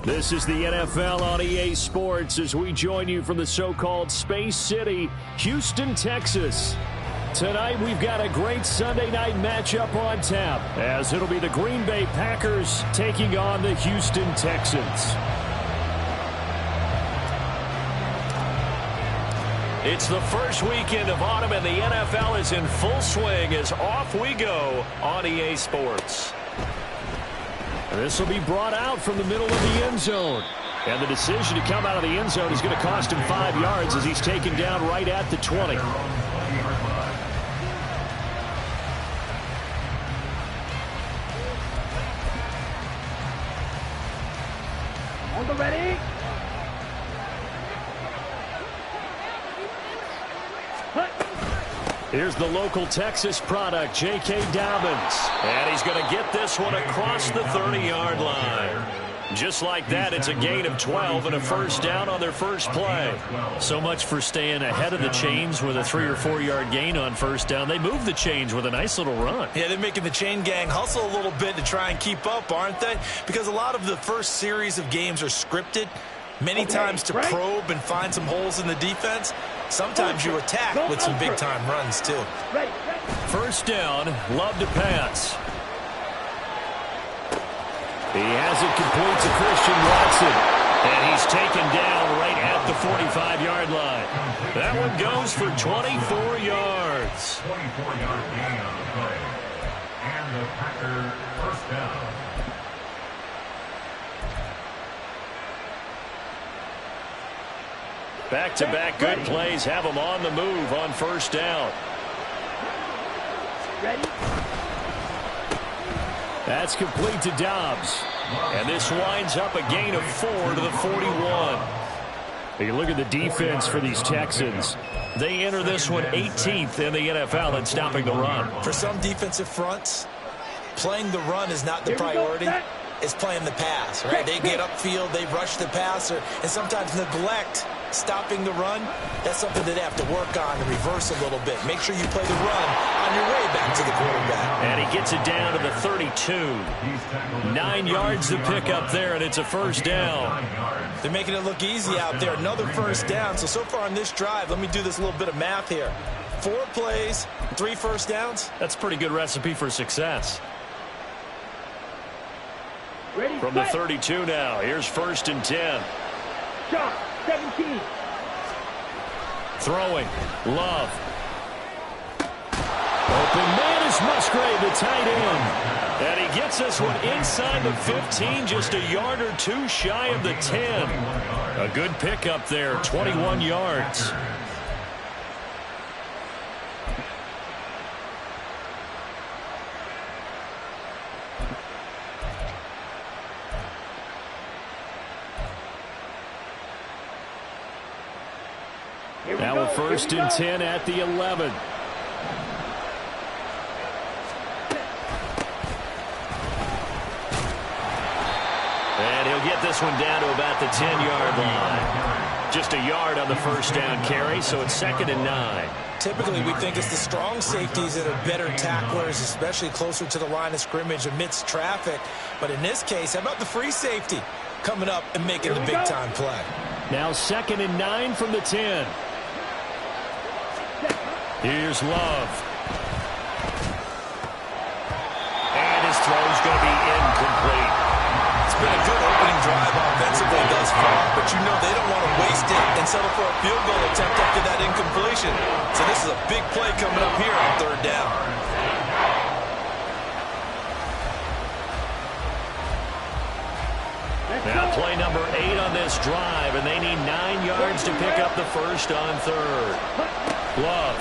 This is the NFL on EA Sports as we join you from the so-called Space City, Houston, Texas. Tonight we've got a great Sunday night matchup on tap as it'll be the Green Bay Packers taking on the Houston Texans. It's the first weekend of autumn and the NFL is in full swing as off we go on EA Sports. This will be brought out from the middle of the end zone. And the decision to come out of the end zone is going to cost him 5 yards as he's taken down right at the 20. On the ready. Here's the local Texas product, J.K. Dobbins. And he's going to get this one across the 30-yard line. Just like that, it's a gain of 12 and a first down on their first play. So much for staying ahead of the chains with a 3 or 4 yard gain on first down. They move the chains with a nice little run. Yeah, they're making the chain gang hustle a little bit to try and keep up, aren't they? Because a lot of the first series of games are scripted. Many times to probe and find some holes in the defense. Sometimes you attack with some big-time runs, too. First down, love to pass. He has it complete to Christian Watson. And he's taken down right at the 45-yard line. That one goes for 24 yards. 24-yard gain on the play. And the Packer first down. Back-to-back good plays have him on the move on first down. Ready? That's complete to Dobbs. And this winds up a gain of 4 to the 41. You look at the defense for these Texans. They enter this one 18th in the NFL in stopping the run. For some defensive fronts, playing the run is not the priority. It's playing the pass, right? They get upfield, they rush the passer, and sometimes neglect stopping the run. That's something that they have to work on and reverse a little bit. Make sure you play the run on your way back to the quarterback. And he gets it down to the 32. 9 yards to pick up there, and it's a first down. They're making it look easy out there. Another first down. So far on this drive, let me do this little bit of math here. 4 plays, 3 first downs. That's a pretty good recipe for success. From the 32 now, here's 1st and 10. Shot, 17. Throwing, Love. Open man is Musgrave, the tight end. And he gets this one inside the 15, just a yard or 2 shy of the 10. A good pickup there, 21 yards. Now we're 1st and 10 at the 11. And he'll get this one down to about the 10-yard line. Just a yard on the first down carry, so it's 2nd and 9. Typically, we think it's the strong safeties that are better tacklers, especially closer to the line of scrimmage amidst traffic. But in this case, how about the free safety coming up and making the big-time play? Now 2nd and 9 from the 10. Here's Love. And his throw's going to be incomplete. It's been a good opening drive offensively thus far, but you know they don't want to waste it and settle for a field goal attempt after that incompletion. So this is a big play coming up here on 3rd down. Now play number 8 on this drive, and they need 9 yards to pick up the first on 3rd. Love.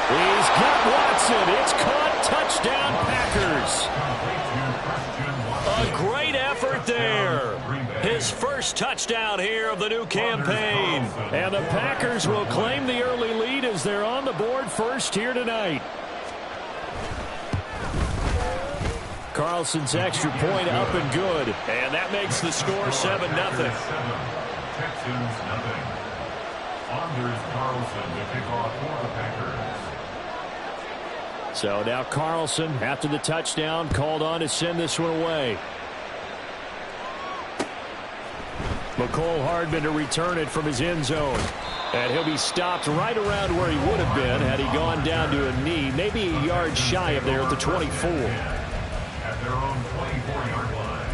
He's got Watson. It's caught. Touchdown, Packers. A great effort there. His first touchdown here of the new campaign. And the Packers will claim the early lead as they're on the board first here tonight. Carlson's extra point up and good. And that makes the score 7-0. Texans nothing. Anders Carlson to kick off for the Packers. So now Carlson, after the touchdown, called on to send this one away. McCole Hardman to return it from his end zone. And he'll be stopped right around where he would have been had he gone down to a knee, maybe a yard shy of there at the 24. At their own 24-yard line.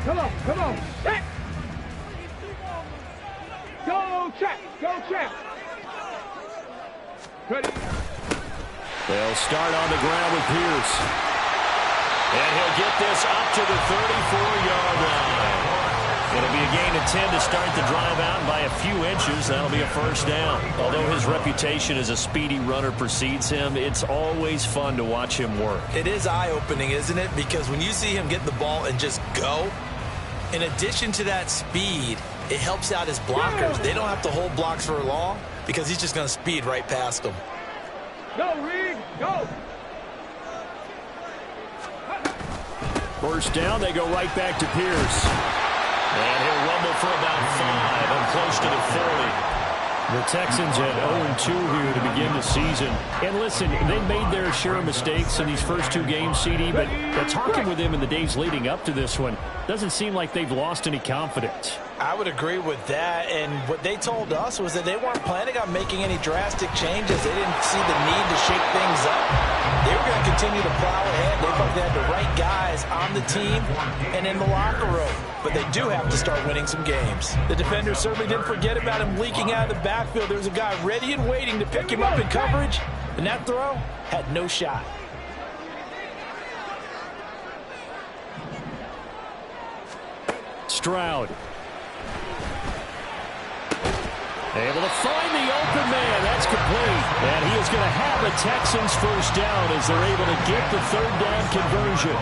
Come on, check! Go check! Ready? They'll start on the ground with Pierce. And he'll get this up to the 34-yard line. It'll be a gain of 10 to start the drive out, and by a few inches, that'll be a first down. Although his reputation as a speedy runner precedes him, it's always fun to watch him work. It is eye-opening, isn't it? Because when you see him get the ball and just go, in addition to that speed, it helps out his blockers. They don't have to hold blocks for long because he's just going to speed right past them. Go, Reed, go! First down, they go right back to Pierce. And he'll rumble for about 5 and close to the 40. The Texans had 0-2 here to begin the season. And listen, they made their share of mistakes in these first 2 games, CD, but talking with them in the days leading up to this one, doesn't seem like they've lost any confidence. I would agree with that, and what they told us was that they weren't planning on making any drastic changes. They didn't see the need to shake things up. They were going to continue to plow ahead. They thought they had the right guys on the team and in the locker room, but they do have to start winning some games. The defenders certainly didn't forget about him leaking out of the backfield. There was a guy ready and waiting to pick him up in coverage, and that throw had no shot. Stroud. Able to find the open man. That's complete. And he is going to have a Texans first down as they're able to get the third down conversion.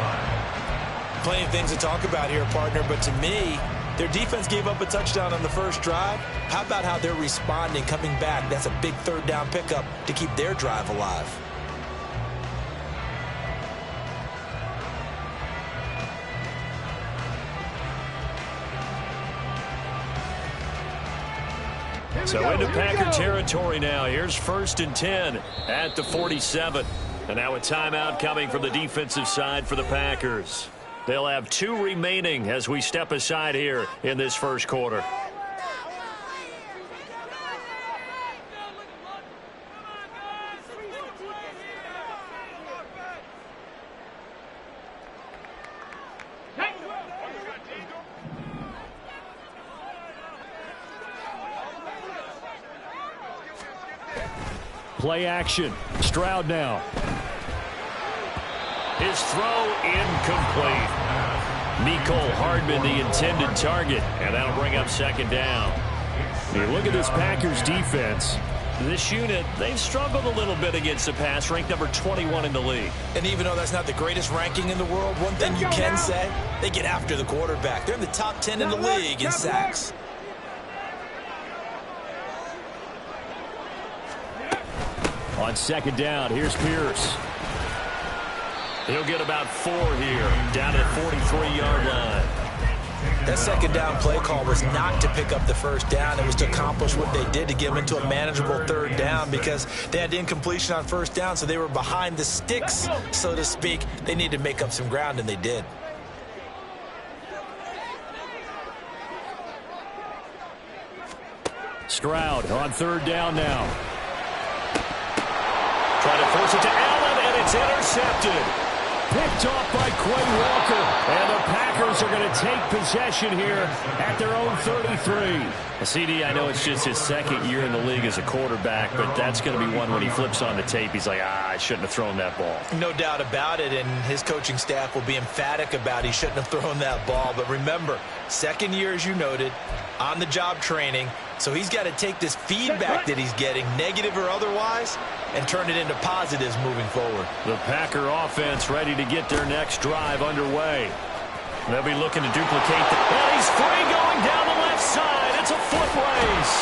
Plenty of things to talk about here, partner, but to me, their defense gave up a touchdown on the first drive. How about how they're responding, coming back? That's a big third down pickup to keep their drive alive. So into Packer territory now. Here's 1st and 10 at the 47. And now a timeout coming from the defensive side for the Packers. They'll have 2 remaining as we step aside here in this first quarter. Play action. Stroud now. His throw incomplete. McCole Hardman the intended target, and that'll bring up 2nd down. You look at this Packers defense. This unit, they've struggled a little bit against the pass, ranked number 21 in the league. And even though that's not the greatest ranking in the world, one thing you can say, they get after the quarterback. They're in the top 10 in the league in sacks. On 2nd down, here's Pierce. He'll get about 4 here, down to the 43-yard line. That 2nd down play call was not to pick up the first down. It was to accomplish what they did, to get them into a manageable 3rd down, because they had incompletion on 1st down, so they were behind the sticks, so to speak. They needed to make up some ground, and they did. Stroud on 3rd down now. Trying to force it to Allen, and it's intercepted. Picked off by Quay Walker. And the Packers are going to take possession here at their own 33. CD, I know it's just his 2nd year in the league as a quarterback, but that's going to be one when he flips on the tape. He's like, I shouldn't have thrown that ball. No doubt about it, and his coaching staff will be emphatic about he shouldn't have thrown that ball. But remember, 2nd year, as you noted, on-the-job training. So he's got to take this feedback that he's getting, negative or otherwise, and turn it into positives moving forward. The Packer offense ready to get their next drive underway. They'll be looking to duplicate the... And he's free going down the left side. It's a foot race.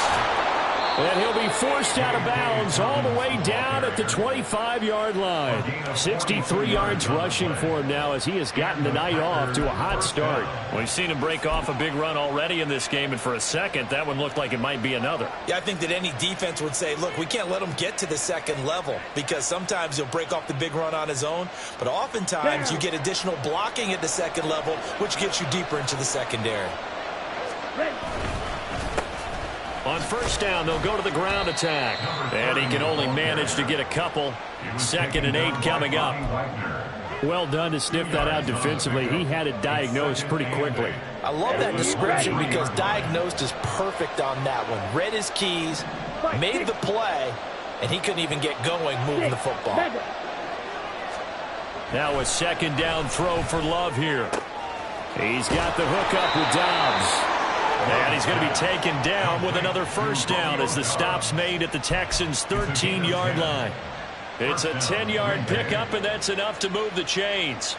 And he'll be forced out of bounds all the way down at the 25-yard line. 63 yards rushing for him now as he has gotten the night off to a hot start. We've seen him break off a big run already in this game, and for a second, that one looked like it might be another. Yeah, I think that any defense would say, look, we can't let him get to the second level because sometimes he'll break off the big run on his own, but oftentimes you get additional blocking at the second level, which gets you deeper into the secondary. On first down, they'll go to the ground attack. And he can only manage to get a couple. 2nd and 8 coming up. Well done to sniff that out defensively. He had it diagnosed pretty quickly. I love that description because diagnosed is perfect on that one. Read his keys, made the play, and he couldn't even get going moving the football. Now a 2nd down throw for Love here. He's got the hook up with Dobbs. And he's going to be taken down with another first down as the stop's made at the Texans' 13-yard line. It's a 10-yard pickup, and that's enough to move the chains.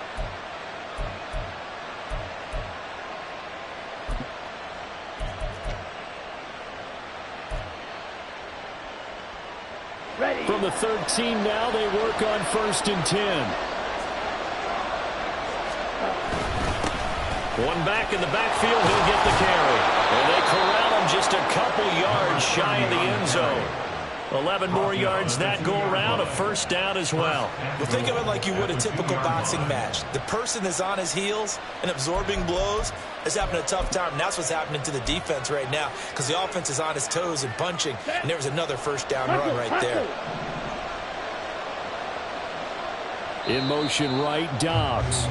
Ready. From the 13 now, they work on 1st and 10. One back in the backfield, he'll get the carry. And they corral him just a couple yards shy of the end zone. 11 more yards that go around, a first down as well. Well, think of it like you would a typical boxing match. The person that's on his heels and absorbing blows is having a tough time. And that's what's happening to the defense right now because the offense is on his toes and punching. And there was another first down run right there. In motion right, Dobbs.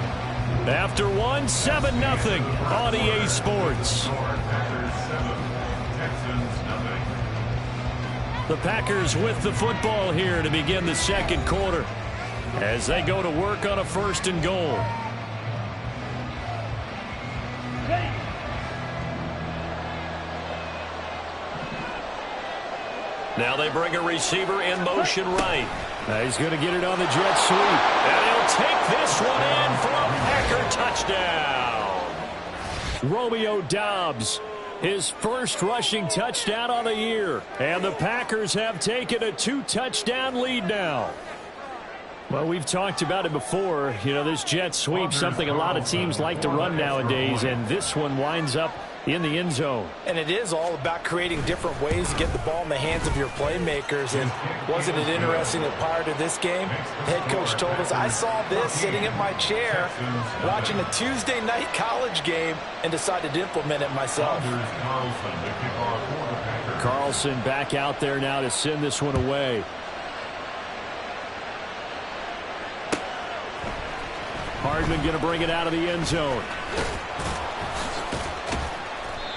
After one, 7-0 on EA Sports. The Packers with the football here to begin the second quarter as they go to work on a 1st and goal. Now they bring a receiver in motion right. Now he's going to get it on the jet sweep. And he'll take this one in for a Packer touchdown. Romeo Dobbs, his first rushing touchdown on the year. And the Packers have taken a 2-touchdown lead now. Well, we've talked about it before. You know, this jet sweep, something a lot of teams like to run nowadays. And this one winds up in the end zone. And it is all about creating different ways to get the ball in the hands of your playmakers. And wasn't it interesting that prior to this game, the head coach told us, I saw this sitting in my chair watching a Tuesday night college game and decided to implement it myself. Carlson back out there now to send this one away. Hardman going to bring it out of the end zone.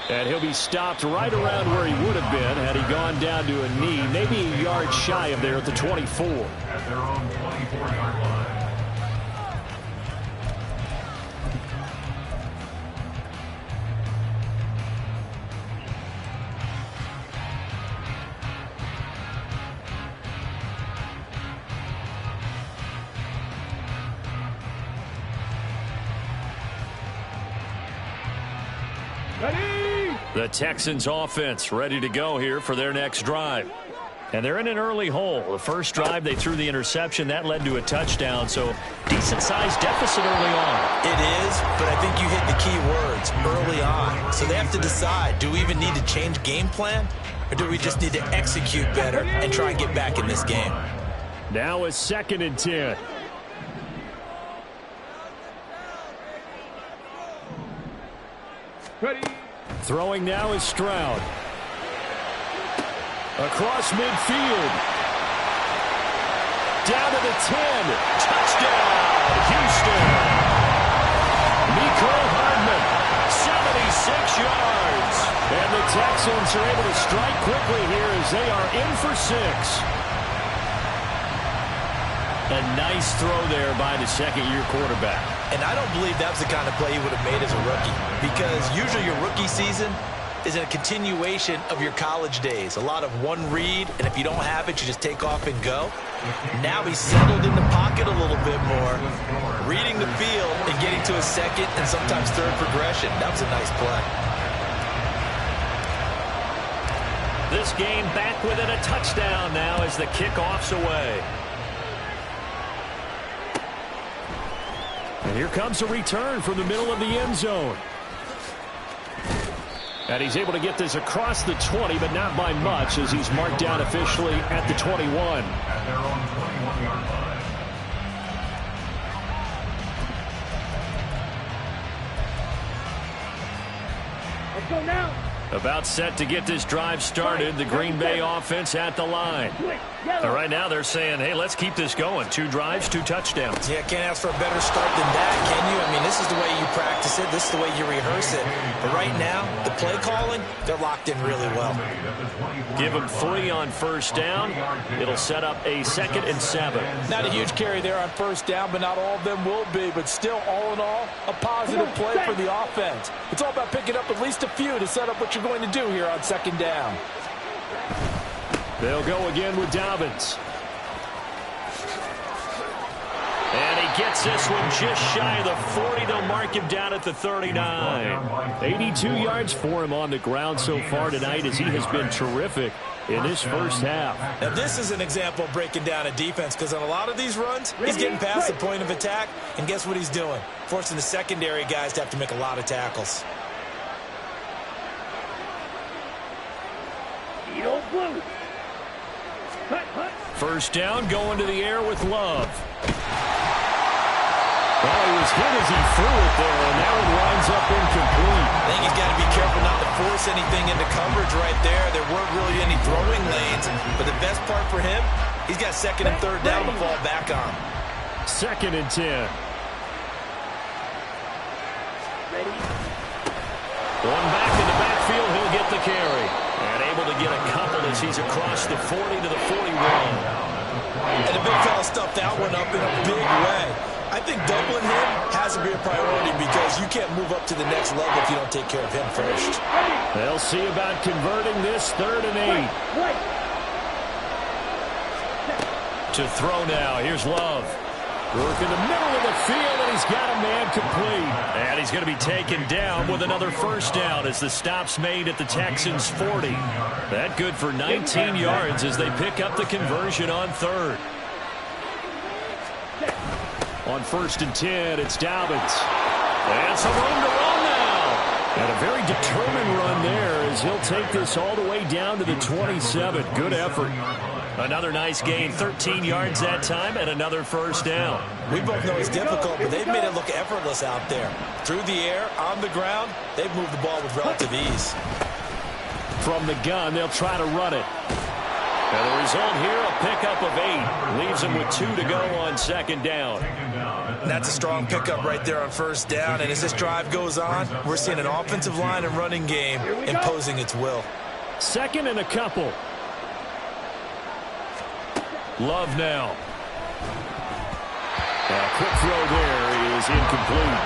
And he'll be stopped right around where he would have been had he gone down to a knee, maybe a yard shy of there at the 24. At their own 24-yard line. Ready. The Texans offense ready to go here for their next drive. And they're in an early hole. The first drive, they threw the interception. That led to a touchdown, so decent-sized deficit early on. It is, but I think you hit the key words, early on. So they have to decide, do we even need to change game plan, or do we just need to execute better and try and get back in this game? Now a 2nd and 10. Ready. Throwing now is Stroud. Across midfield. Down to the 10. Touchdown, Houston. Mecole Hardman, 76 yards. And the Texans are able to strike quickly here as they are in for 6. A nice throw there by the second-year quarterback. And I don't believe that's the kind of play he would have made as a rookie, because usually your rookie season is a continuation of your college days. A lot of one read, and if you don't have it, you just take off and go. Now he's settled in the pocket a little bit more, reading the field and getting to a second and sometimes third progression. That was a nice play. This game back within a touchdown now as the kickoff's away. And here comes a return from the middle of the end zone. And he's able to get this across the 20, but not by much, as he's marked down officially at the 21. At their own 21-yard line. Let's go now. About set to get this drive started. The Green Bay offense at the line. And right now they're saying, hey, let's keep this going. 2 drives, 2 touchdowns. Yeah, can't ask for a better start than that, can you? I mean, this is the way you practice it. This is the way you rehearse it. But right now, the play calling, they're locked in really well. Give them 3 on first down. It'll set up a 2nd and 7. Not a huge carry there on first down, but not all of them will be. But still, all in all, a positive play for the offense. It's all about picking up at least a few to set up what you're going to do here on 2nd down. They'll go again with Dobbins. And he gets this one just shy of the 40. They'll mark him down at the 39. 82 yards for him on the ground so far tonight, as he has been terrific in this first half. Now, this is an example of breaking down a defense, because on a lot of these runs, he's getting past the point of attack, and guess what he's doing? Forcing the secondary guys to have to make a lot of tackles. First down, going to the air with Love. Well, he was hit as he threw it there, and that one winds up incomplete. I think he's got to be careful not to force anything into coverage right there. There weren't really any throwing lanes, but the best part for him, he's got 2nd and 3rd down to fall back on. 2nd and 10. One back in the backfield, he'll get the carry. And able to get a couple as he's across the 40 to the 41. And the big fella stuffed that one up in a big way. I think doubling him has to be a priority, because you can't move up to the next level if you don't take care of him first. They'll see about converting this 3rd and 8. To throw now, here's Love. Work in the middle of the field, and he's got a man complete. And he's going to be taken down with another first down as the stop's made at the Texans' 40. That good for 19 yards as they pick up the conversion on 3rd. On 1st and 10, it's Dobbins. And some room to run now. And a very determined run there as he'll take this all the way down to the 27. Good effort. Another nice gain, 13 yards that time, and another first down. We both know it's difficult, but they've made it look effortless out there. Through the air, on the ground, they've moved the ball with relative ease. From the gun, they'll try to run it. And the result here, a pickup of 8. Leaves them with 2 to go on 2nd down. And that's a strong pickup right there on first down. And as this drive goes on, we're seeing an offensive line and running game imposing its will. 2nd and a couple. Love now. A quick throw there is incomplete.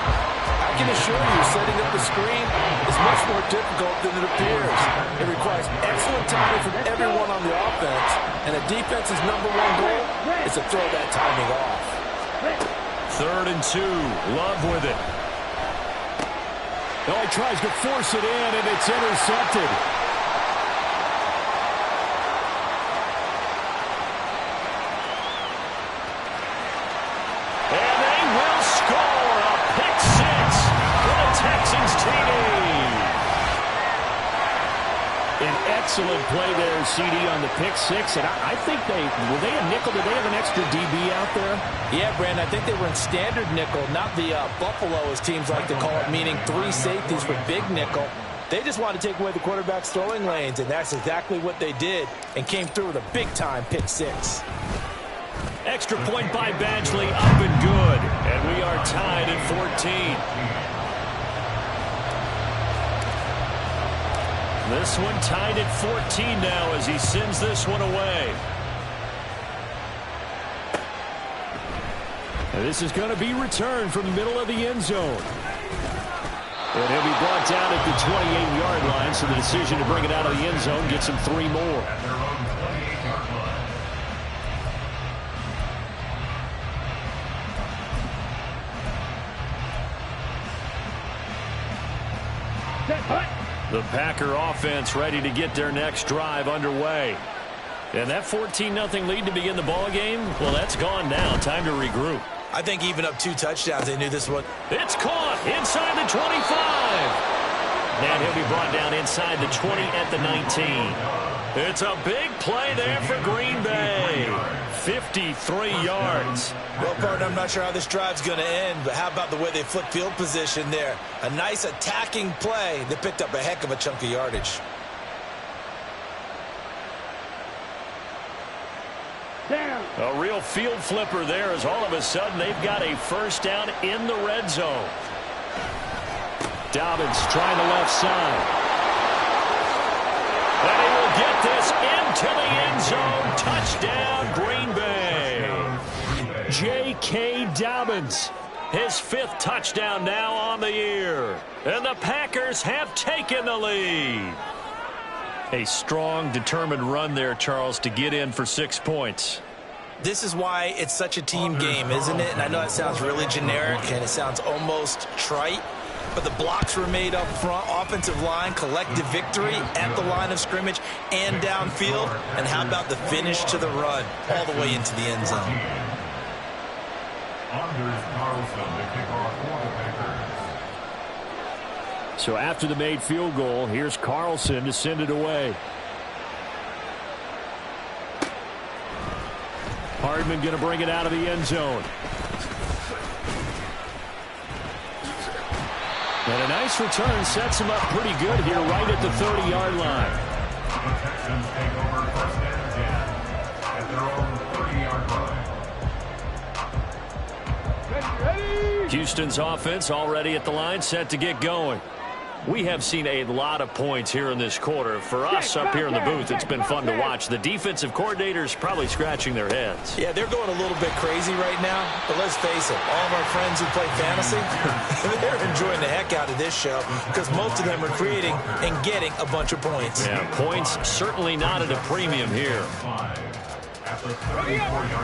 I can assure you, setting up the screen is much more difficult than it appears. It requires excellent timing from everyone on the offense, and the defense's #1 goal is to throw that timing off. 3rd and 2. Love with it. Oh, he tries to force it in, and it's intercepted. Texans TD. An excellent play there, CD, on the pick 6. And I think were they a nickel? Did they have an extra DB out there? Yeah, Brandon, I think they were in standard nickel, not the Buffalo, as teams like to call it, meaning 3 safeties for big nickel. They just wanted to take away the quarterback's throwing lanes, and that's exactly what they did, and came through with a big-time pick 6. Extra point by Badgley, up and good. And we are tied at 14. This one tied at 14 now as he sends this one away. And this is going to be returned from the middle of the end zone. And he'll be brought down at the 28-yard line, so the decision to bring it out of the end zone gets him 3 more. Set, hut. The Packer offense ready to get their next drive underway. And that 14-0 lead to begin the ball game, well, that's gone now. Time to regroup. I think even up 2 touchdowns, they knew this one. It's caught inside the 25. And he'll be brought down inside the 20 at the 19. It's a big play there for Green Bay. 53 yards. Well, partner, I'm not sure how this drive's going to end, but how about the way they flip field position there? A nice attacking play. They picked up a heck of a chunk of yardage. Down. A real field flipper there as all of a sudden they've got a first down in the red zone. Dobbins trying the left side. And he will get this into the end zone. Touchdown, Green Bay. J.K. Dobbins, his 5th touchdown now on the year. And the Packers have taken the lead. A strong, determined run there, Charles, to get in for 6 points. This is why it's such a team game, isn't it? And I know it sounds really generic and it sounds almost trite, but the blocks were made up front, offensive line, collective victory at the line of scrimmage and downfield. And how about the finish to the run all the way into the end zone? Anders Carlson to kick off for the Packers. So after the made field goal, here's Carlson to send it away. Hardman going to bring it out of the end zone. And a nice return sets him up pretty good here right at the 30-yard line. The Texans take over first and 10 at their own 30-yard line. Houston's offense already at the line, set to get going. We have seen a lot of points here in this quarter. For us up here in the booth, it's been fun to watch. The defensive coordinators probably scratching their heads. Yeah, they're going a little bit crazy right now. But let's face it, all of our friends who play fantasy, they're enjoying the heck out of this show because most of them are creating and getting a bunch of points. Yeah, points certainly not at a premium here.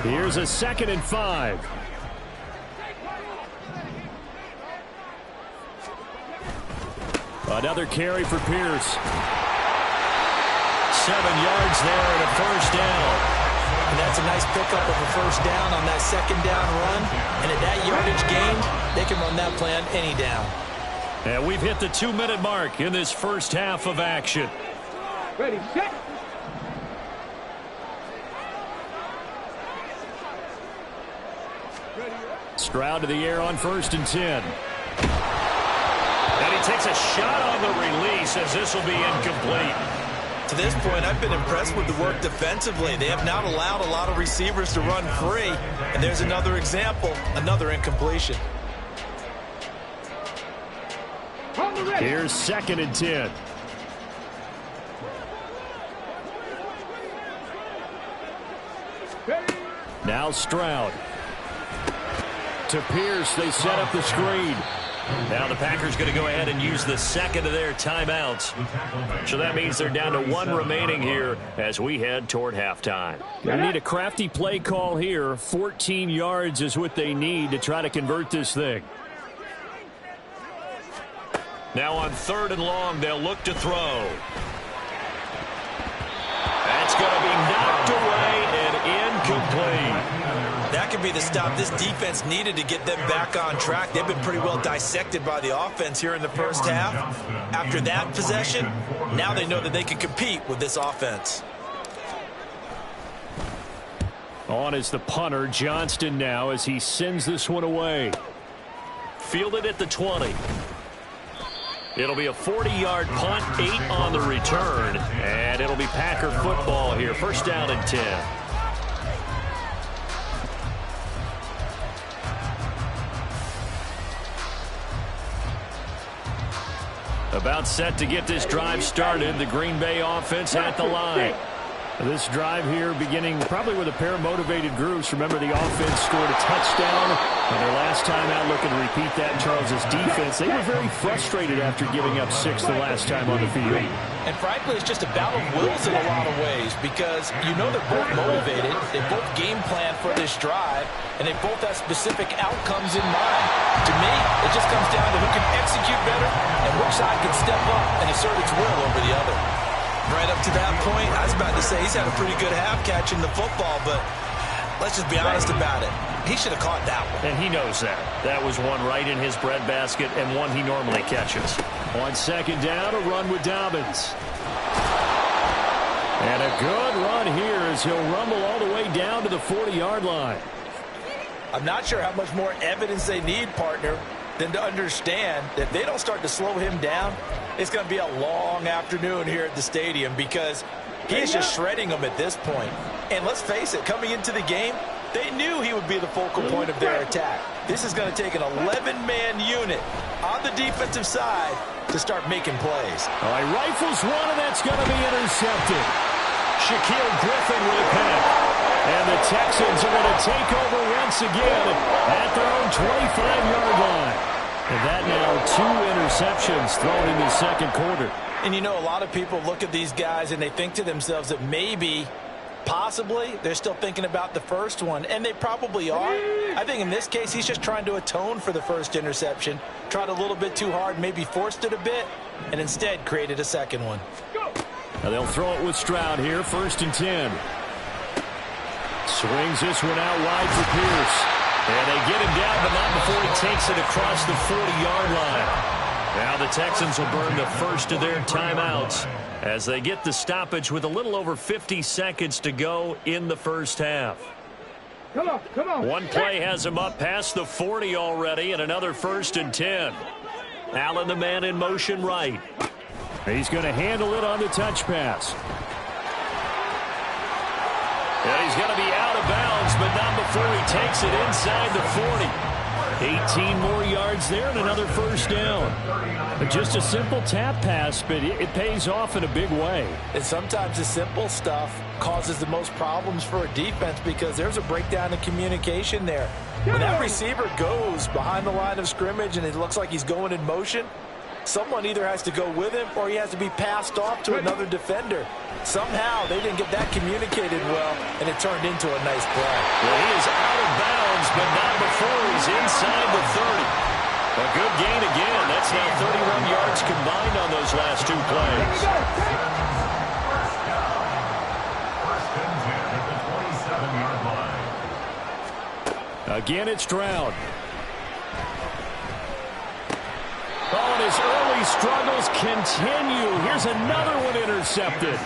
Here's a 2nd and 5. Another carry for Pierce. 7 yards there and a first down. And that's a nice pickup of a first down on that 2nd down run. And at that yardage gained, they can run that play on any down. And we've hit the 2-minute mark in this first half of action. Ready, set. Stroud to the air on 1st and 10. And he takes a shot on the release as this will be incomplete. To this point, I've been impressed with the work defensively. They have not allowed a lot of receivers to run free. And there's another example, another incompletion. Here's 2nd and 10. Now Stroud. To Pierce, they set up the screen. Now the Packers going to go ahead and use the 2nd of their timeouts. So that means they're down to 1 remaining here as we head toward halftime. They need a crafty play call here. 14 yards is what they need to try to convert this thing. Now on 3rd and long, they'll look to throw. That's going to be knocked away and incomplete. That could be the stop this defense needed to get them back on track. They've been pretty well dissected by the offense here in the first half. After that possession, now they know that they can compete with this offense. On is the punter, Johnston, now as he sends this one away. Fielded at the 20. It'll be a 40-yard punt, 8 on the return, and it'll be Packer football here. First down and 10. About set to get this drive started. The Green Bay offense at the line. This drive here beginning probably with a pair of motivated groups. Remember, the offense scored a touchdown on their last time out. Looking to repeat that. Charles's defense, they were very frustrated after giving up 6 the last time on the field. And frankly, it's just a battle of wills in a lot of ways because you know they're both motivated. They both game plan for this drive, and they both have specific outcomes in mind. To me, it just comes down to who can execute better and which side can step up and assert its will over the other. Right up to that point, I was about to say he's had a pretty good half catching the football, but let's just be honest about it. He should have caught that one. And he knows that. That was one right in his breadbasket and one he normally catches. On second down, a run with Dobbins. And a good run here as he'll rumble all the way down to the 40-yard line. I'm not sure how much more evidence they need, partner, than to understand that if they don't start to slow him down, it's going to be a long afternoon here at the stadium because he's just shredding them at this point. And let's face it, coming into the game, they knew he would be the focal point of their attack. This is going to take an 11-man unit on the defensive side to start making plays. All right, rifles one, and that's going to be intercepted. Shaquille Griffin with a pick. And the Texans are going to take over once again at their own 25-yard line. And that now 2 interceptions thrown in the second quarter. And you know, a lot of people look at these guys and they think to themselves that maybe, possibly, they're still thinking about the first one, and they probably are. I think in this case, he's just trying to atone for the first interception, tried a little bit too hard, maybe forced it a bit, and instead created a second one. Now they'll throw it with Stroud here, 1st and 10. Swings this one out wide for Pierce. And they get him down, but not before he takes it across the 40-yard line. Now the Texans will burn the first of their timeouts as they get the stoppage with a little over 50 seconds to go in the first half. Come on, come on. One play has him up past the 40 already, and another 1st and 10. Allen, the man in motion right. He's going to handle it on the touch pass. And he's going to be out of bounds, but not before he takes it inside the 40. 18 more yards there and another 1st down. Just a simple tap pass, but it pays off in a big way. And sometimes the simple stuff causes the most problems for a defense because there's a breakdown in communication there. When that receiver goes behind the line of scrimmage and it looks like he's going in motion, someone either has to go with him or he has to be passed off to another defender. Somehow they didn't get that communicated well, and it turned into a nice play. Well, he is out of bounds, but not before he's inside the 30. A good gain again. That's now 31 yards combined on those last 2 plays. First and 10 at the 27-yard line. Again, it's Stroud. Oh, and his early struggles continue. Here's another one intercepted.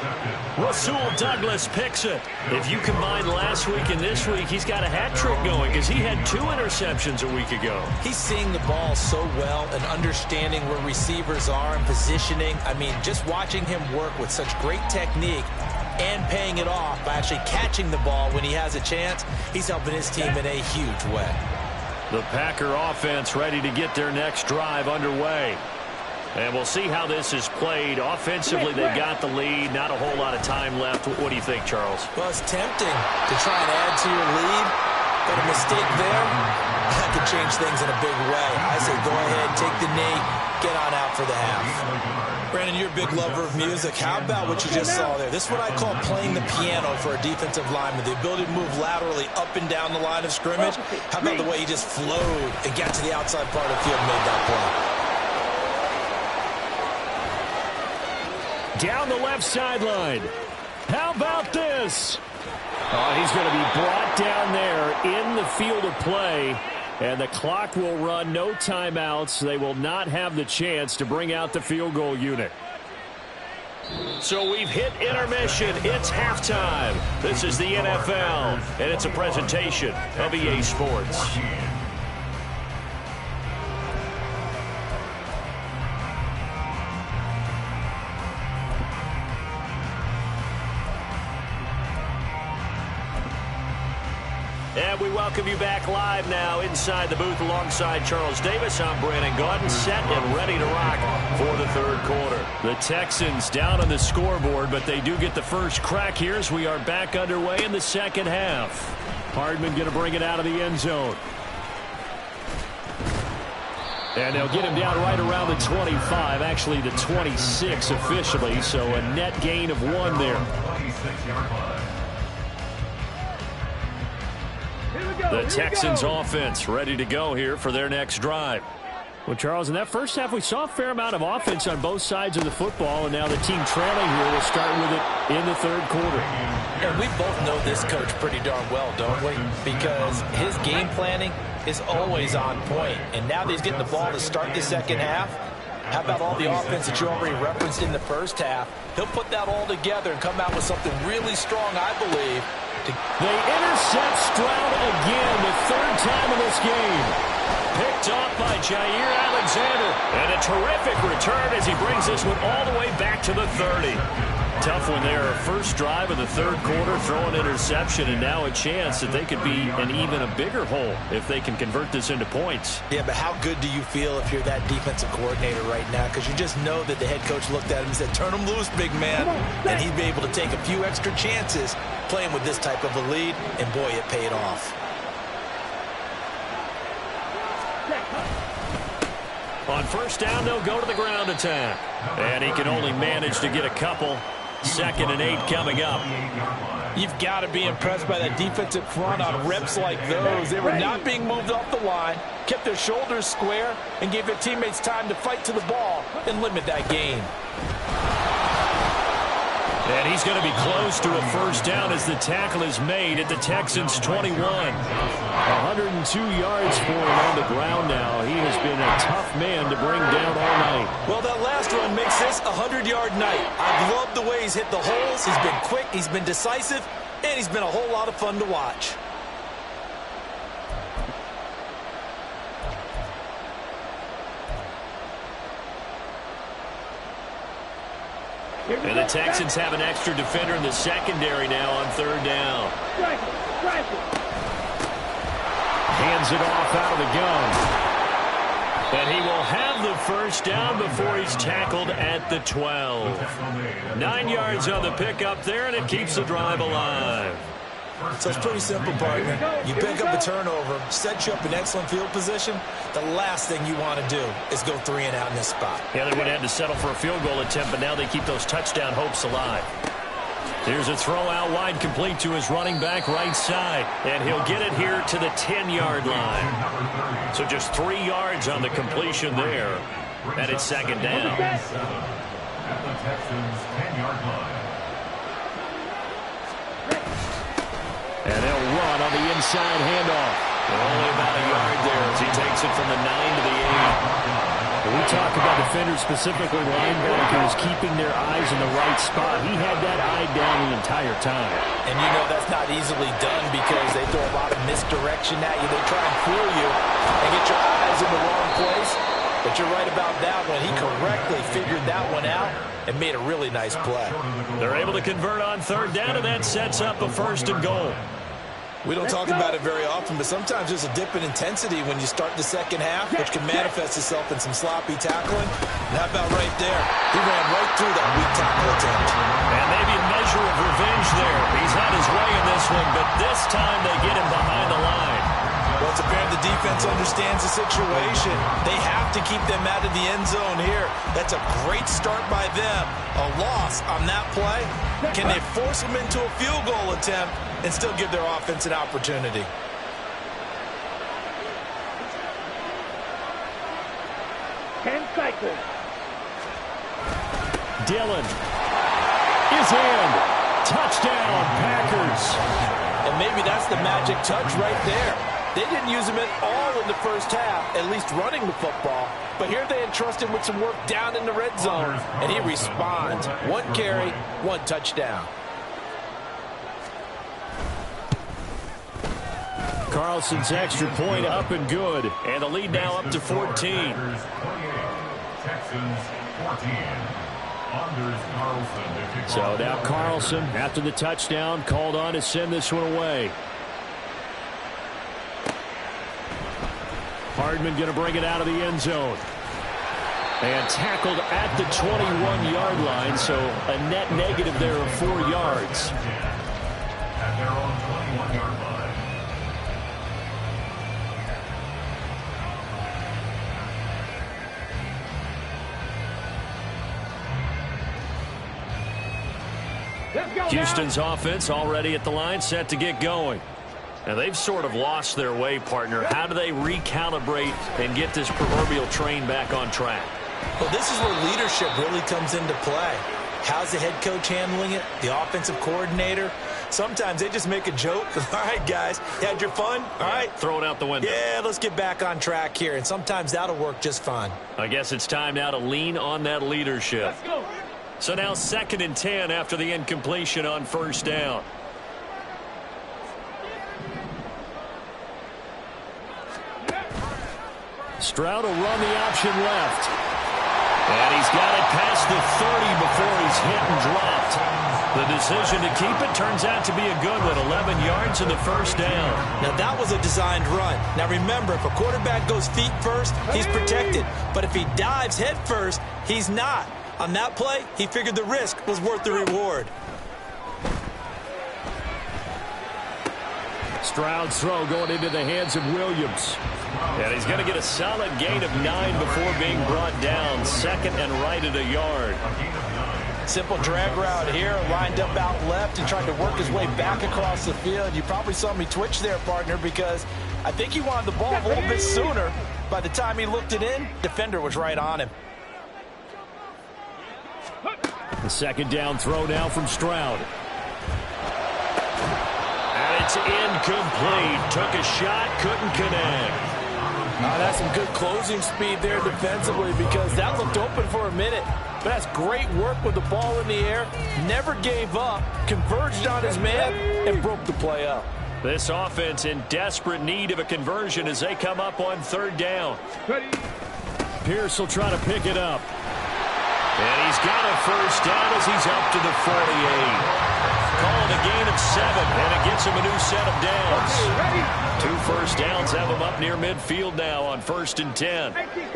Rasul Douglas picks it. If you combine last week and this week, he's got a hat trick going because he had 2 interceptions a week ago. He's seeing the ball so well and understanding where receivers are and positioning. I mean, just watching him work with such great technique and paying it off by actually catching the ball when he has a chance, he's helping his team in a huge way. The Packer offense ready to get their next drive underway. And we'll see how this is played. Offensively, they've got the lead. Not a whole lot of time left. What do you think, Charles? Well, it's tempting to try and add to your lead, but a mistake there, that could change things in a big way. I say go ahead, take the knee, get on out for the half. Brandon, you're a big lover of music. How about what you just saw there? This is what I call playing the piano for a defensive lineman. The ability to move laterally up and down the line of scrimmage. How about the way he just flowed and got to the outside part of the field and made that play? Down the left sideline. How about this? Oh, he's going to be brought down there in the field of play. And the clock will run, no timeouts. They will not have the chance to bring out the field goal unit. So we've hit intermission. It's halftime. This is the NFL, and it's a presentation of EA Sports. And we welcome you back live now inside the booth alongside Charles Davis. I'm Brandon Gaudin, set and ready to rock for the 3rd quarter. The Texans down on the scoreboard, but they do get the first crack here as we are back underway in the second half. Hardman going to bring it out of the end zone. And they'll get him down right around the 25, actually the 26 officially, so a net gain of 1 there. The Texans offense ready to go here for their next drive. Well, Charles, in that first half, we saw a fair amount of offense on both sides of the football, and now the team trailing here will start with it in the third quarter. And we both know this coach pretty darn well, don't we? Because his game planning is always on point. And now that he's getting the ball to start the second half, how about all the offense that you already referenced in the first half? He'll put that all together and come out with something really strong, I believe. They intercept Stroud again, the third time in this game. Picked off by Jair Alexander. And a terrific return as he brings this one all the way back to the 30. Tough one there. First drive of the third quarter, throw an interception, and now a chance that they could be in even a bigger hole if they can convert this into points. Yeah, but how good do you feel if you're that defensive coordinator right now? Because you just know that the head coach looked at him and said, turn him loose, big man. And he'd be able to take a few extra chances playing with this type of a lead, and boy, it paid off. On first down, they'll go to the ground attack. And he can only manage to get a couple. 2nd and 8 coming up. You've got to be impressed by that defensive front on reps like those. They were not being moved off the line, kept their shoulders square, and gave their teammates time to fight to the ball and limit that gain. And he's going to be close to a first down as the tackle is made at the Texans' 21. 102 yards for him on the ground now. He has been a tough man to bring down all night. Well, that last run makes this a 100-yard night. I've loved the way he's hit the holes. He's been quick, he's been decisive, and he's been a whole lot of fun to watch. And the Texans have an extra defender in the secondary now on third down. Hands it off out of the gun. And he will have the first down before he's tackled at the 12. 9 yards on the pickup there, and it keeps the drive alive. So it's pretty simple, partner. You pick up a turnover, set you up in excellent field position. The last thing you want to do is go 3 and out in this spot. Yeah, they would have had to settle for a field goal attempt, but now they keep those touchdown hopes alive. Here's a throw out wide, complete to his running back right side. And he'll get it here to the 10-yard line. So just 3 yards on the completion there. And it's second down. At the Texans' 10-yard line. And they'll run on the inside handoff. Only about a yard there as he takes it from the 9 to the 8. We talk about defenders, specifically linebackers, keeping their eyes in the right spot. He had that eye down the entire time. And you know that's not easily done because they throw a lot of misdirection at you. They try and fool you and get your eyes in the wrong place. But you're right about that one. He correctly figured that one out and made a really nice play. They're able to convert on third down, and that sets up a 1st and goal. We don't talk about it very often, but sometimes there's a dip in intensity when you start the second half, which can manifest itself in some sloppy tackling. And how about right there? He ran right through that weak tackle attempt. And maybe a measure of revenge there. He's had his way in this one, but this time they get him behind the line. Well, it's apparent the defense understands the situation. They have to keep them out of the end zone here. That's a great start by them. A loss on that play. Can they force them into a field goal attempt and still give their offense an opportunity? Dillon is in. Touchdown, Packers. And maybe that's the magic touch right there. They didn't use him at all in the first half, at least running the football. But here they entrust him with some work down in the red zone, and he responds. 1 carry, 1 touchdown. Carlson's extra point up and good. And the lead now up to 14. Texans 14. So now Carlson, after the touchdown, called on to send this one away. Hardman going to bring it out of the end zone. And tackled at the 21-yard line, so a net negative there of 4 yards. At their own 21-yard line. Houston's offense already at the line, set to get going. Now, they've sort of lost their way, partner. How do they recalibrate and get this proverbial train back on track? Well, this is where leadership really comes into play. How's the head coach handling it? The offensive coordinator? Sometimes they just make a joke. All right, guys, you had your fun? All right. Throw it out the window. Yeah, let's get back on track here. And sometimes that'll work just fine. I guess it's time now to lean on that leadership. Let's go. So now 2nd and 10 after the incompletion on 1st down. Stroud will run the option left. And he's got it past the 30 before he's hit and dropped. The decision to keep it turns out to be a good one. 11 yards in the 1st down. Now, that was a designed run. Now, remember, if a quarterback goes feet first, he's protected. But if he dives head first, he's not. On that play, he figured the risk was worth the reward. Stroud's throw going into the hands of Williams. And he's going to get a solid gain of 9 before being brought down. 2nd and right at a yard. Simple drag route here, lined up out left and tried to work his way back across the field. You probably saw me twitch there, partner, because I think he wanted the ball a little bit sooner. By the time he looked it in, defender was right on him. The 2nd down throw now from Stroud. And it's incomplete. Took a shot, couldn't connect. That's some good closing speed there defensively, because that looked open for a minute. But that's great work with the ball in the air. Never gave up, converged on his man, and broke the play up. This offense in desperate need of a conversion as they come up on 3rd down. Pierce will try to pick it up. And he's got a 1st down as he's up to the 48. Calling a gain of 7, and it gets him a new set of downs. 2 1st downs have him up near midfield now on 1st and 10. 18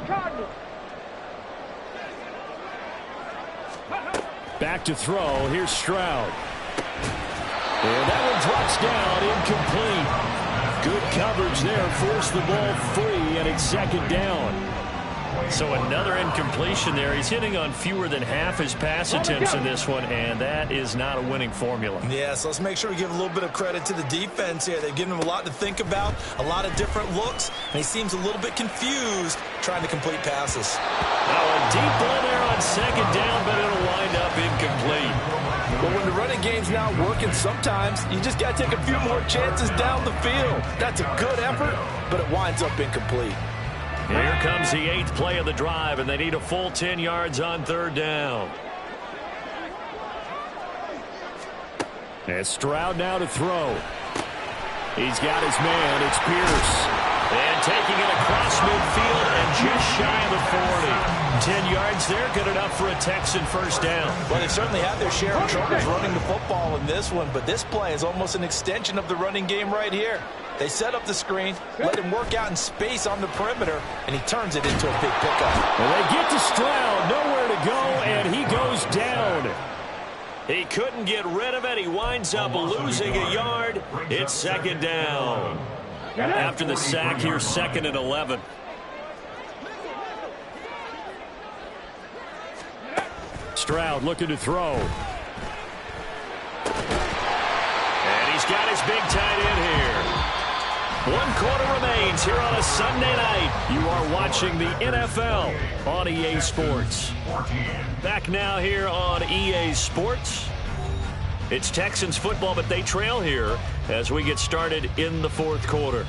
Cardinal. Back to throw. Here's Stroud. And that one drops down, incomplete. Good coverage there. Forced the ball free, and it's 2nd down. So another incompletion there. He's hitting on fewer than half his pass attempts in this one, and that is not a winning formula. Yeah, so let's make sure we give a little bit of credit to the defense here. They've given him a lot to think about, a lot of different looks, and he seems a little bit confused trying to complete passes. Now a deep ball there on 2nd down, but it'll wind up incomplete. But when the running game's not working, sometimes you just got to take a few more chances down the field. That's a good effort, but it winds up incomplete. Here comes the 8th play of the drive, and they need a full 10 yards on 3rd down. And Stroud now to throw. He's got his man. It's Pierce. And taking it across midfield and just shy of the 40. 10 yards there, good enough for a Texan 1st down. Well, they certainly had their share of troubles running the football in this one, but this play is almost an extension of the running game right here. They set up the screen, let him work out in space on the perimeter, and he turns it into a big pickup. Well, they get to Stroud, nowhere to go, and he goes down. He couldn't get rid of it. He winds up losing a yard. It's 2nd down. After the sack here, 2nd and 11. Stroud looking to throw. And he's got his big tight end here. 1 quarter remains here on a Sunday night. You are watching the NFL on EA Sports. Back now here on EA Sports. It's Texans football, but they trail here as we get started in the 4th quarter.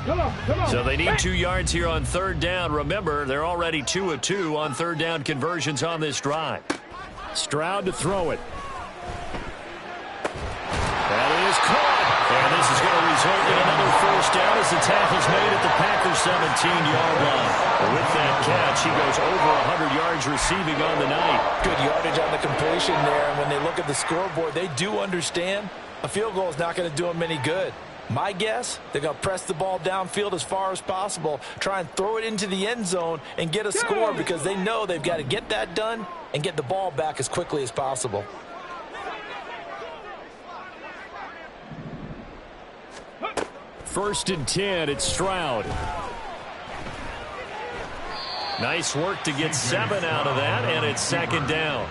Come on. So they need 2 yards here on 3rd down. Remember, they're already 2 of 2 on 3rd down conversions on this drive. Stroud to throw it. That is caught. And this is going to result in another 1st down as the tackle's made at the Packers' 17-yard line. With that catch, he goes over 100 yards receiving on the night. Good yardage on the completion there, and when they look at the scoreboard, they do understand a field goal is not going to do them any good. My guess, they're going to press the ball downfield as far as possible, try and throw it into the end zone and get a score because they know they've got to get that done and get the ball back as quickly as possible. First and 10, it's Stroud. Nice work to get 7 out of that, and it's 2nd down.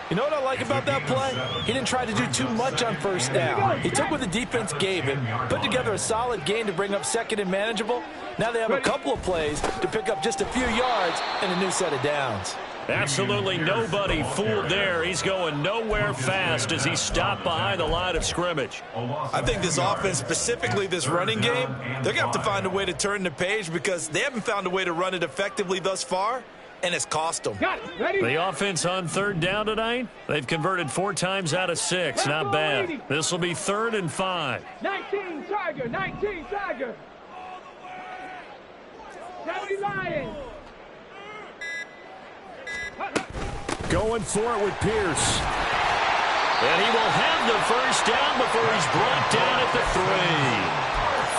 You know what I like about that play? He didn't try to do too much on first down. He took what the defense gave him, put together a solid gain to bring up second and manageable. Now they have a couple of plays to pick up just a few yards and a new set of downs. Absolutely nobody fooled there. He's going nowhere fast as he stopped behind the line of scrimmage. I think this offense, specifically this running game, they're going to have to find a way to turn the page because they haven't found a way to run it effectively thus far, and it's cost them. The offense on third down tonight, they've converted 4 times out of 6. Not bad. This will be 3rd and 5. 19 Tiger, 19 Tiger. 70 Lions. Going for it with Pierce. And he will have the first down before he's brought down at the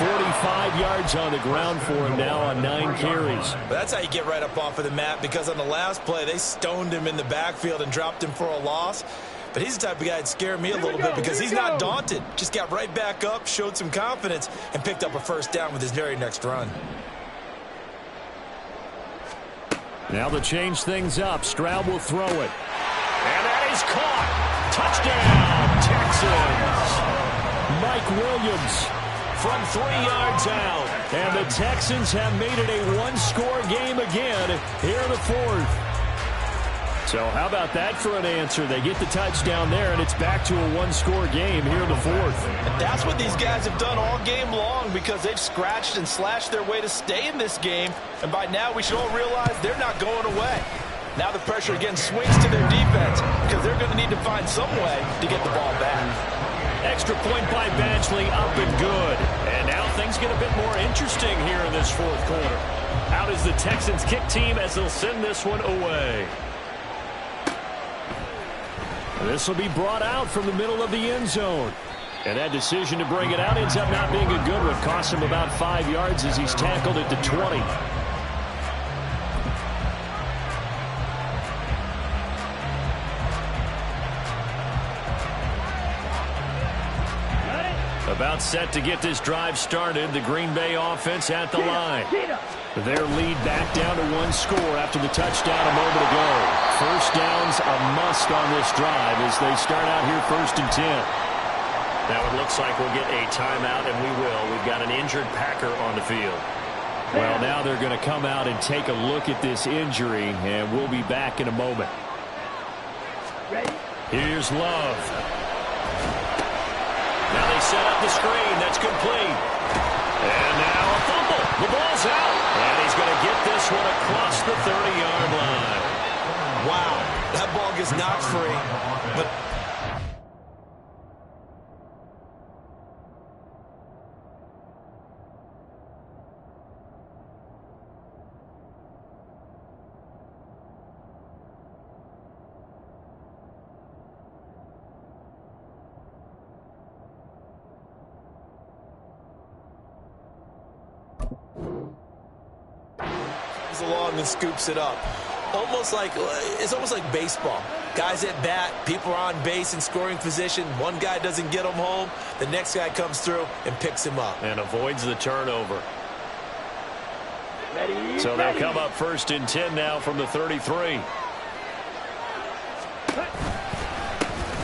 3. 45 yards on the ground for him now on 9 carries. That's how you get right up off of the mat, because on the last play, they stoned him in the backfield and dropped him for a loss. But he's the type of guy that scared me a little bit because he's not daunted. Just got right back up, showed some confidence, and picked up a first down with his very next run. Now to change things up, Stroud will throw it. And that is caught. Touchdown, Texans. Mike Williams from 3 yards out. And the Texans have made it a one-score game again here in the 4th. So how about that for an answer? They get the touchdown there, and it's back to a one-score game here in the 4th. And that's what these guys have done all game long because they've scratched and slashed their way to stay in this game. And by now, we should all realize they're not going away. Now the pressure again swings to their defense because they're going to need to find some way to get the ball back. Extra point by Badgley, up and good. And now things get a bit more interesting here in this 4th quarter. Out is the Texans kick team as they'll send this one away. This will be brought out from the middle of the end zone. And that decision to bring it out ends up not being a good one. Cost him about 5 yards as he's tackled at the 20. About set to get this drive started. The Green Bay offense at the line. Their lead back down to 1 score after the touchdown a moment ago. First down's a must on this drive as they start out here 1st and 10. Now it looks like we'll get a timeout, and we will. We've got an injured Packer on the field. Well, now they're going to come out and take a look at this injury, and we'll be back in a moment. Here's Love. Now they set up the screen. That's complete. And now a fumble. The ball's out. And he's going to get this one across the 30-yard line. Wow, that ball gets knocked free. But along and scoops it up. It's almost like baseball. Guys at bat, people are on base in scoring position. One guy doesn't get him home. The next guy comes through and picks him up. And avoids the turnover. So they'll come up 1st and 10 now from the 33.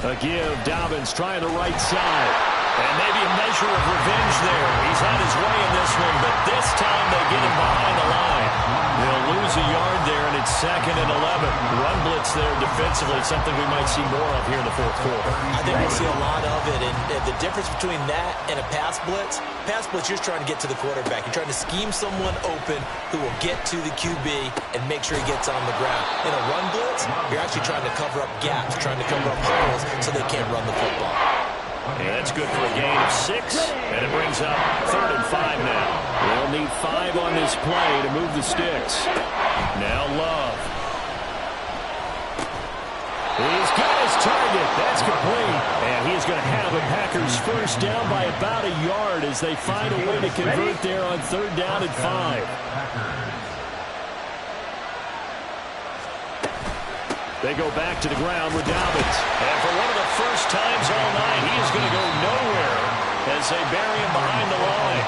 A give, Dobbins trying the right side. And maybe a measure of revenge there. He's had his way in this one, but this time they get him behind the line. They'll lose a yard there, and it's 2nd and 11. Run blitz there defensively, something we might see more of here in the 4th quarter. I think we'll see a lot of it, and the difference between that and a pass blitz, you're just trying to get to the quarterback. You're trying to scheme someone open who will get to the QB and make sure he gets on the ground. In a run blitz, you're actually trying to cover up gaps, trying to cover up holes so they can't run the football. Yeah, that's good for a gain of 6, and it brings up 3rd and 5 now. They'll need 5 on this play to move the sticks. Now Love. He's got his target. That's complete. And he is going to have the Packers first down by about a yard as they find a way to convert there on 3rd down and 5. They go back to the ground with Dobbins. And for one of the first times all night, he is going to go nowhere as they bury him behind the line.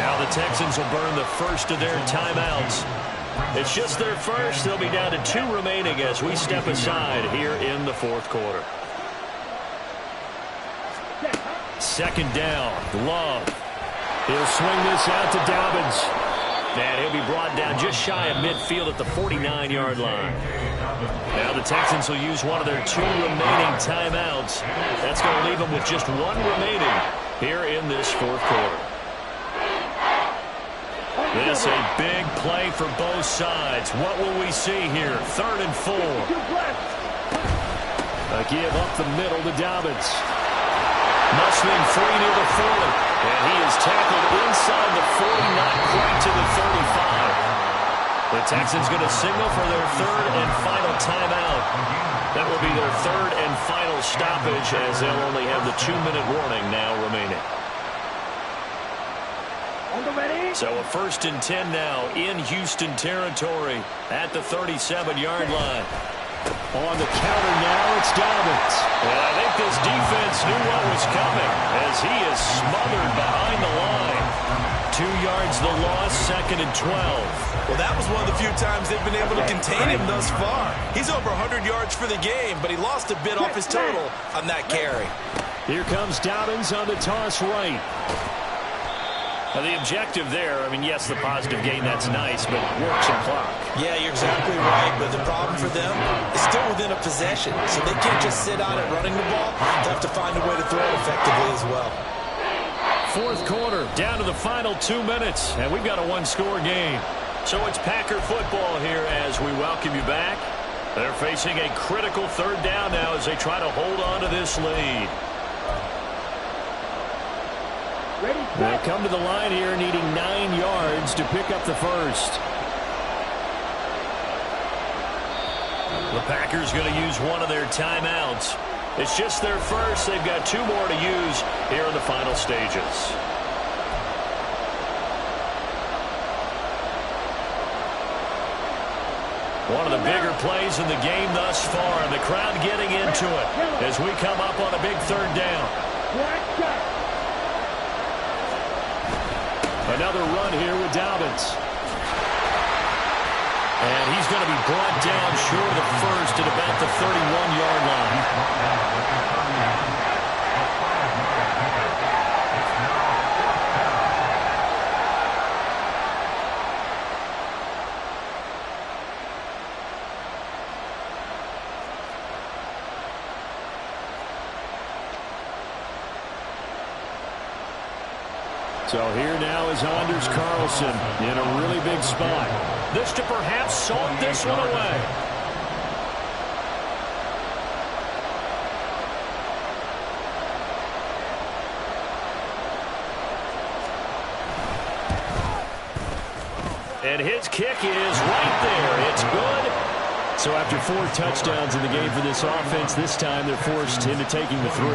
Now the Texans will burn the first of their timeouts. It's just their first. They'll be down to 2 remaining as we step aside here in the fourth quarter. Second down, Love. He'll swing this out to Dobbins. And he'll be brought down just shy of midfield at the 49-yard line. Now the Texans will use one of their 2 remaining timeouts. That's going to leave them with just 1 remaining here in this fourth quarter. This a big play for both sides. What will we see here? 3rd and 4. A give up the middle to Dobbins. Muscling free near the 40. And he is tackled inside the 40, not quite to the 35. The Texans going to signal for their 3rd and final timeout. That will be their 3rd and final stoppage as they'll only have the 2-minute warning now remaining. So a 1st and 10 now in Houston territory at the 37-yard line. On the counter now, it's Dobbins. And I think this defense knew what was coming as he is smothered behind the line. 2 yards the loss, 2nd and 12. Well, that was one of the few times they've been able to contain him thus far. He's over 100 yards for the game, but he lost a bit off his total on that carry. Here comes Dobbins on the toss right. Now the objective there, I mean, yes, the positive gain, that's nice, but work some clock. Yeah, you're exactly right, but the problem for them is still within a possession, so they can't just sit on it running the ball. They have to find a way to throw it effectively as well. Fourth quarter, down to the final 2 minutes, and we've got a 1-score game. So it's Packer football here as we welcome you back. They're facing a critical 3rd down now as they try to hold on to this lead. They'll come to the line here needing 9 yards to pick up the first. The Packers going to use one of their timeouts. It's just their first. They've got 2 more to use here in the final stages. One of the bigger plays in the game thus far, and the crowd getting into it as we come up on a big 3rd down. Another run here with Dobbins. And he's going to be brought down short of the first at about the 31-yard line. So here now is Anders Carlson in a really big spot. This to perhaps salt this one away. And his kick is right there. It's good. So after 4 touchdowns in the game for this offense, this time they're forced into taking the 3.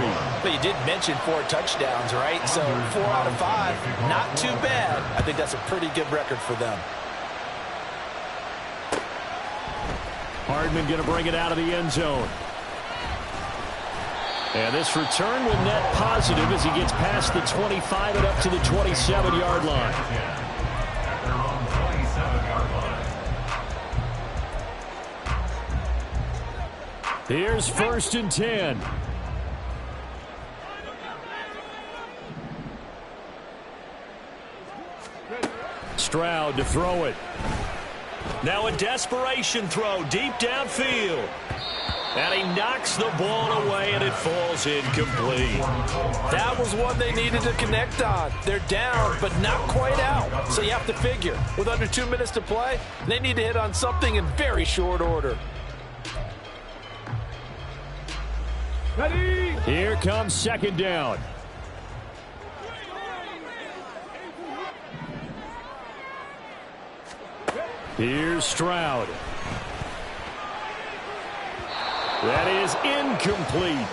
But you did mention 4 touchdowns, right? So 4 out of 5, not too bad. I think that's a pretty good record for them. Hardman going to bring it out of the end zone. And this return will net positive as he gets past the 25 and up to the 27-yard line. Here's 1st and 10. Stroud to throw it. Now a desperation throw deep downfield. And he knocks the ball away, and it falls incomplete. That was one they needed to connect on. They're down, but not quite out. So you have to figure, with under 2 minutes to play, they need to hit on something in very short order. Ready? Here comes 2nd down. Here's Stroud. That is incomplete.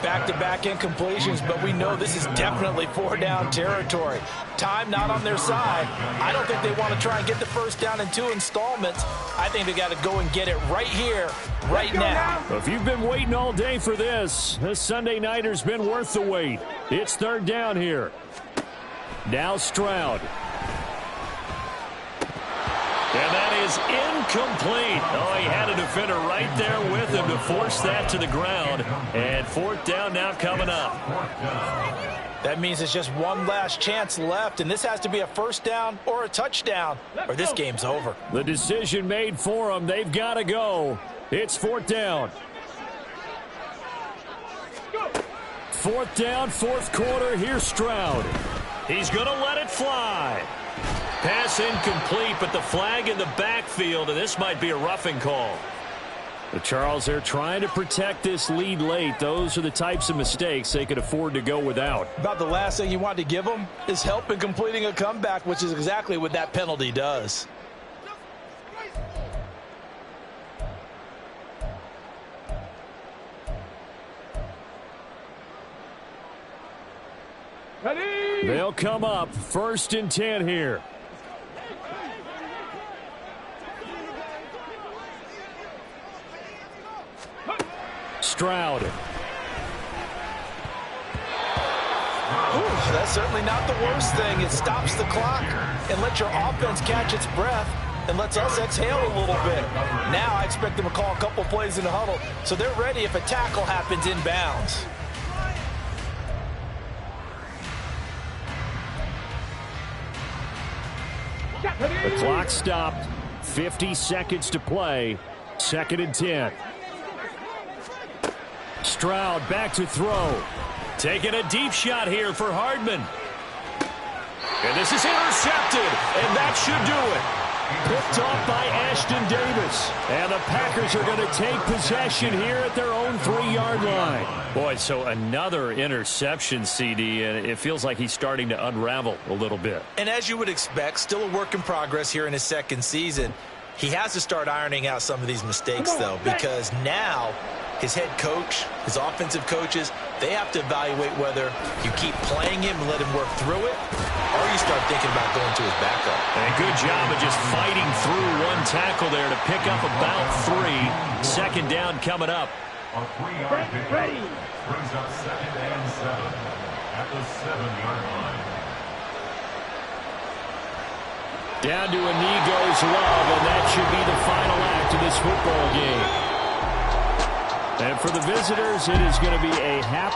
Back-to-back incompletions, but we know this is definitely 4-down territory. Time not on their side. I don't think they want to try and get the first down in 2 installments. I think they got to go and get it right here, right now. If you've been waiting all day for this Sunday nighter's been worth the wait. It's 3rd down here. Now Stroud. And that is incomplete. Oh, he had a defender right there with him to force that to the ground. And fourth down now coming up. That means it's just one last chance left, and this has to be a first down or a touchdown, or this game's over. The decision made for them. They've got to go. It's fourth down. Fourth down, fourth quarter. Here's Stroud. He's going to let it fly. Pass incomplete, but the flag in the backfield, and this might be a roughing call. The Charles, they're trying to protect this lead late. Those are the types of mistakes they could afford to go without. About the last thing you want to give them is help in completing a comeback, which is exactly what that penalty does. Ready? They'll come up. 1st and 10 here. Stroud. Ooh, that's certainly not the worst thing. It stops the clock and lets your offense catch its breath and lets us exhale a little bit. Now I expect them to call a couple plays in the huddle so they're ready if a tackle happens inbounds. The clock stopped. 50 seconds to play. 2nd and 10. Stroud back to throw. Taking a deep shot here for Hardman. And this is intercepted, and that should do it. Picked off by Ashton Davis. And the Packers are going to take possession here at their own 3-yard line. Boy, so another interception, CD, and it feels like he's starting to unravel a little bit. And as you would expect, still a work in progress here in his second season. He has to start ironing out some of these mistakes, though, because now his head coach, his offensive coaches, they have to evaluate whether you keep playing him and let him work through it, or you start thinking about going to his backup. And a good job of just fighting through one tackle there to pick up about 3. 2nd down coming up. A 3-yard pickup brings up 2nd and 7 at the 7-yard line. Down to a knee goes Love, and that should be the final act of this football game. And for the visitors, it is going to be a happy